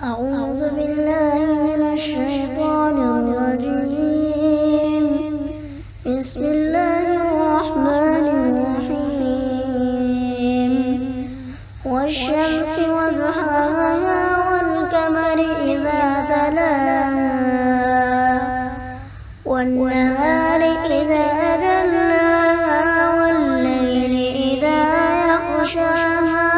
أعوذ بالله من الشيطان الرجيم. بسم الله الرحمن الرحيم. والشمس وضحاها والقمر إذا تلاها والنهار إذا جلاها والليل إذا يغشاها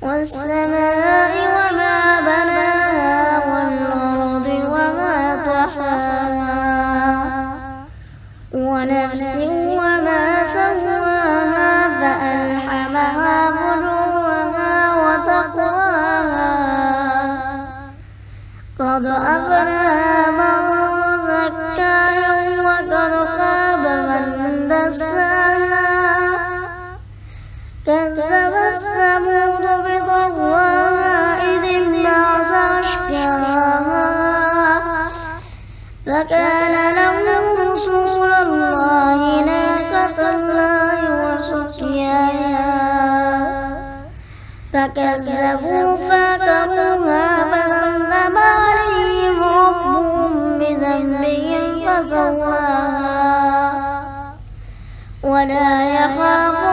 والسماء وما بناها والأرض وما طحاها ونفس وما سواها فألهمها فجورها وتقواها قد أفلح من زكاها وقد خاب من دساها كذبت ثمود بطغواها إذ انبعث أشقاها فكان لهم رسول الله ناقة الله وسقياها فكذبوا فعقروها فدمدم عليهم ربهم بذنبهم فسواها ولا يخاف